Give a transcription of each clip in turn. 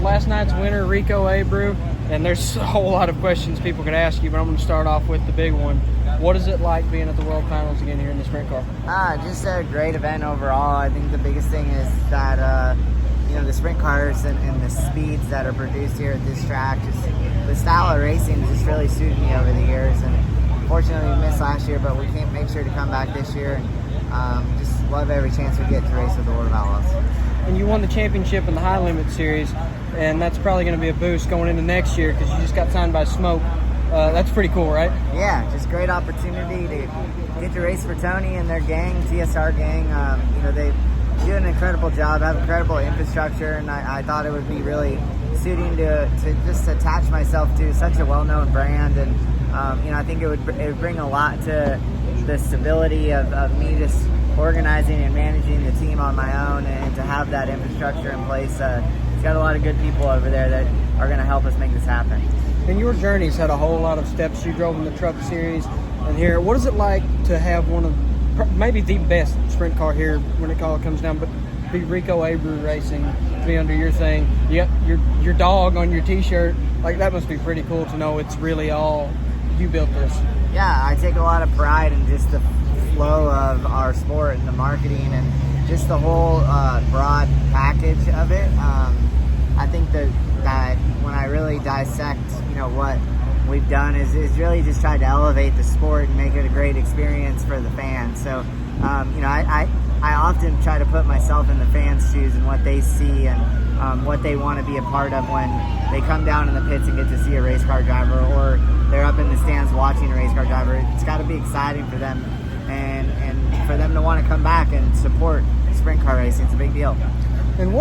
last night's winner, Rico Abreu, and there's a whole lot of questions people could ask you, but I'm going to start off with the big one. What is it like being at the World Finals again here in the sprint car? Just a great event overall. I think the biggest thing is that the sprint cars and the speeds that are produced here at this track, just the style of racing just really suited me over the years. And unfortunately we missed last year, but we can't make sure to come back this year, and just love every chance we get to race with the World of Outlaws. And you won the championship in the high limit series, and that's probably going to be a boost going into next year because you just got signed by Smoke. That's pretty cool, right? Yeah, just great opportunity to get to race for Tony and their gang, TSR gang. They do an incredible job, have incredible infrastructure, and I thought it would be really suiting to just attach myself to such a well-known brand. And I think it would bring a lot to the stability of me just organizing and managing the team on my own, and to have that infrastructure in place. It's got a lot of good people over there that are going to help us make this happen. And your journey's had a whole lot of steps. You drove in the truck series, and here, what is it like to have one of maybe the best sprint car here when it all comes down, but be Rico Abreu Racing, to be under your thing? You got your dog on your t-shirt. Like, that must be pretty cool to know it's really all you built this. Yeah, I take a lot of pride in just the flow of our sport and the marketing and just the whole broad package of it. I think that when I really dissect, what we've done is really just tried to elevate the sport and make it a great experience for the fans. So, I often try to put myself in the fans' shoes and what they see and what they want to be a part of when they come down in the pits and get to see a race car driver, or they're up in the stands watching a race car driver. It's got to be exciting for them, and for them to want to come back and support sprint car racing. It's a big deal. And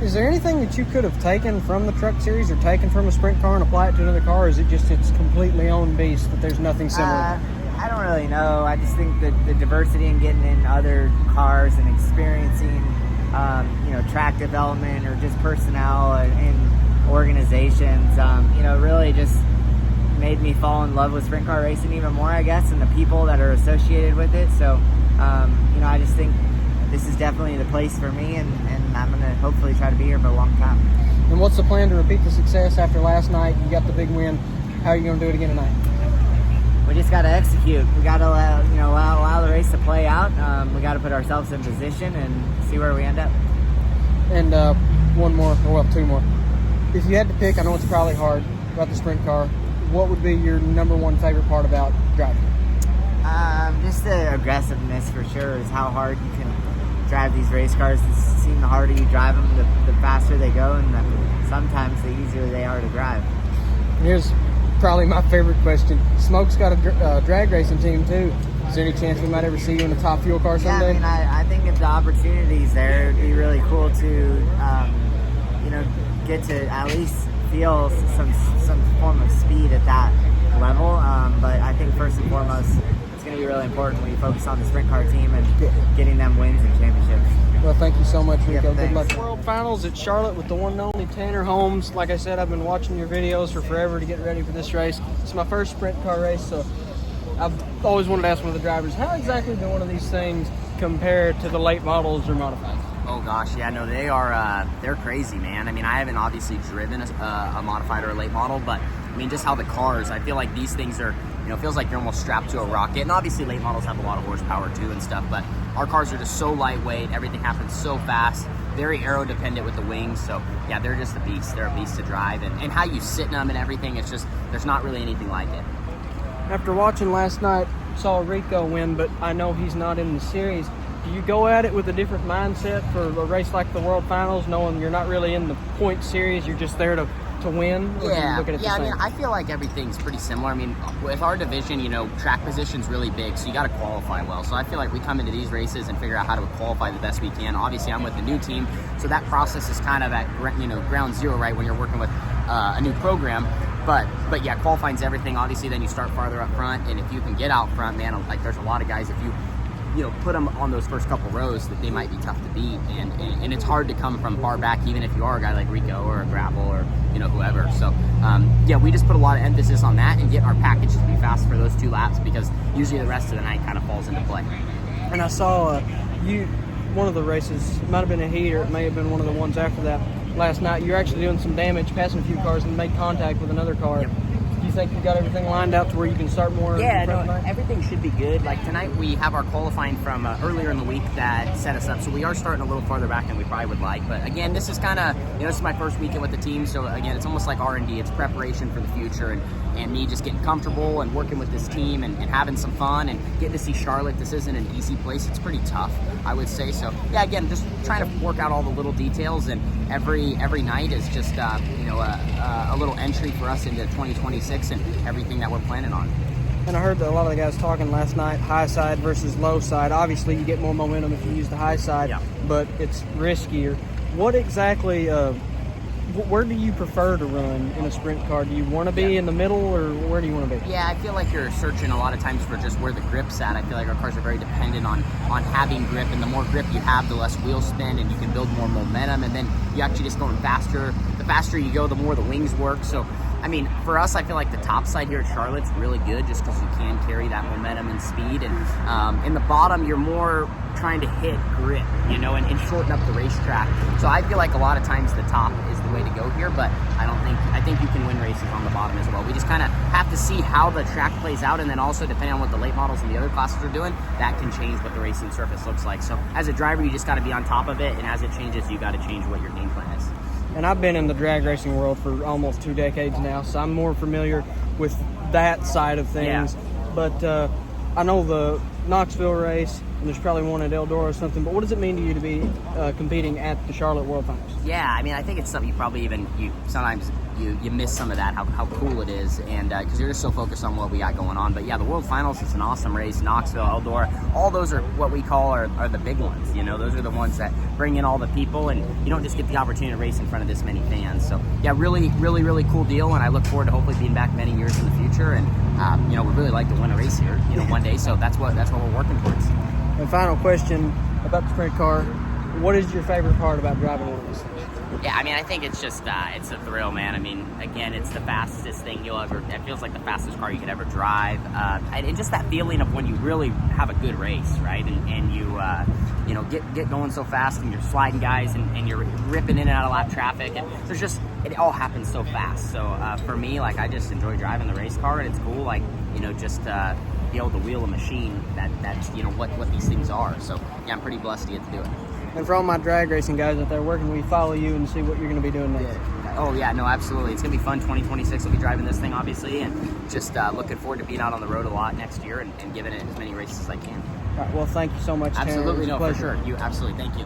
is there anything that you could have taken from the truck series or taken from a sprint car and apply it to another car, or is it just its completely own beast that there's nothing similar? I don't really know. I just think that the diversity in getting in other cars and experiencing, track development or just personnel and organizations, really just made me fall in love with sprint car racing even more, I guess, and the people that are associated with it. So, I just think this is definitely the place for me, and I'm going to hopefully try to be here for a long time. And what's the plan to repeat the success after last night? You got the big win. How are you going to do it again tonight? We just got to execute. We got to allow the race to play out. We got to put ourselves in position and see where we end up. And two more. If you had to pick, I know it's probably hard about the sprint car, what would be your number one favorite part about driving? Just the aggressiveness, for sure, is how hard you can drive these race cars. It seems the harder you drive them, the faster they go, and sometimes the easier they are to drive. Here's probably my favorite question. Smoke's got a drag racing team too. Is there any chance we might ever see you in a top fuel car someday? Yeah, I think if the opportunity's there, it'd be really cool to, get to at least feel some form of speed at that level. But I think first and foremost, it's going to be really important when you focus on the sprint car team and getting them wins and championships. Well, thank you so much, Rico. Yep, good luck. World Finals at Charlotte with the one and only Tanner Holmes. Like I said, I've been watching your videos for forever to get ready for this race. It's my first sprint car race, so I've always wanted to ask one of the drivers, how exactly do one of these things compare to the late models or modifieds? Oh gosh, yeah, no, they're crazy, man. I mean, I haven't obviously driven a modified or a late model, but I mean, just how the cars, I feel like these things are, it feels like you're almost strapped to a rocket. And obviously late models have a lot of horsepower too and stuff, but our cars are just so lightweight, everything happens so fast, very aero dependent with the wings. So yeah, they're just a beast. They're a beast to drive, and how you sit in them and everything, it's just, there's not really anything like it. After watching last night, saw Rico win, but I know he's not in the series. Do you go at it with a different mindset for a race like the World Finals, knowing you're not really in the point series, you're just there to win? Or Yeah, look at it the I same? mean, I feel like everything's pretty similar. I mean, with our division, track position's really big, so you got to qualify well. So I feel like we come into these races and figure out how to qualify the best we can. Obviously, I'm with the new team, so that process is kind of at ground zero, right, when you're working with a new program. But yeah, qualifying's everything. Obviously, then you start farther up front, and if you can get out front, man, like there's a lot of guys, if you put them on those first couple rows, that they might be tough to beat, and it's hard to come from far back, even if you are a guy like Rico or a Gravel or whoever. So yeah, we just put a lot of emphasis on that and get our package to be fast for those 2 laps, because usually the rest of the night kind of falls into play. And I saw one of the races, it might have been a heat or it may have been one of the ones after that, last night. You're actually doing some damage, passing a few cars, and made contact with another car. Yep. Do you think you got everything lined out to where you can start more? Yeah, no, tonight? everything should be good. Like tonight, we have our qualifying from earlier in the week that set us up. So we are starting a little farther back than we probably would like. But again, this is kind of, this is my first weekend with the team. So again, it's almost like R&D. It's preparation for the future and me just getting comfortable and working with this team and having some fun and getting to see Charlotte. This isn't an easy place. It's pretty tough, I would say. So yeah, again, just trying to work out all the little details, and every night is just a little entry for us into 2026 and everything that we're planning on. And I heard that a lot of the guys talking last night, high side versus low side. Obviously, you get more momentum if you use the high side, Yeah. but it's riskier. What exactly, where do you prefer to run in a sprint car? Do you want to be in the middle, or where do you want to be? Yeah, I feel like you're searching a lot of times for just where the grip's at. I feel like our cars are very dependent on having grip, and the more grip you have, the less wheel spin, and you can build more momentum, and then you actually just going faster. The faster you go, the more the wings work. So, I mean, for us, I feel like the top side here at Charlotte's really good just because you can carry that momentum and speed. And in the bottom, you're more trying to hit grip, and shorten up the racetrack. So I feel like a lot of times the top is the way to go here, but I think you can win races on the bottom as well. We just kind of have to see how the track plays out, and then also depending on what the late models and the other classes are doing, that can change what the racing surface looks like. So as a driver, you just got to be on top of it, and as it changes, you got to change what your game plan is. And I've been in the drag racing world for almost 2 decades now, so I'm more familiar with that side of things. Yeah. But I know the Knoxville race, and there's probably one at Eldora or something, but what does it mean to you to be competing at the Charlotte World Finals? Yeah, I mean, I think it's something you probably sometimes you miss some of that, how cool it is, and because you're just so focused on what we got going on. But yeah, the World Finals is an awesome race. Knoxville, Eldora, all those are what we call are the big ones. Those are the ones that bring in all the people, and you don't just get the opportunity to race in front of this many fans. So yeah, really, really, really cool deal, and I look forward to hopefully being back many years in the future. And we'd really like to win a race here, one day. So that's what we're working towards. And final question about the sprint car: what is your favorite part about driving one of these things? Yeah, I mean, I think it's just, it's a thrill, man. I mean, again, it's the fastest thing it feels like the fastest car you could ever drive. And just that feeling of when you really have a good race, right? And you get going so fast, and you're sliding guys, and you're ripping in and out of lap traffic. And it all happens so fast. So for me, like, I just enjoy driving the race car, and it's cool, like, just be able to wheel a machine that's what these things are. So yeah, I'm pretty blessed to get to do it. And for all my drag racing guys out there, where can we follow you and see what you're going to be doing next? Oh yeah, no, absolutely. It's going to be fun. 2026, I'll be driving this thing, obviously, and just looking forward to being out on the road a lot next year and giving it as many races as I can. All right, well, thank you so much, Tanner. Absolutely, no, for pleasure. sure. You absolutely, thank you.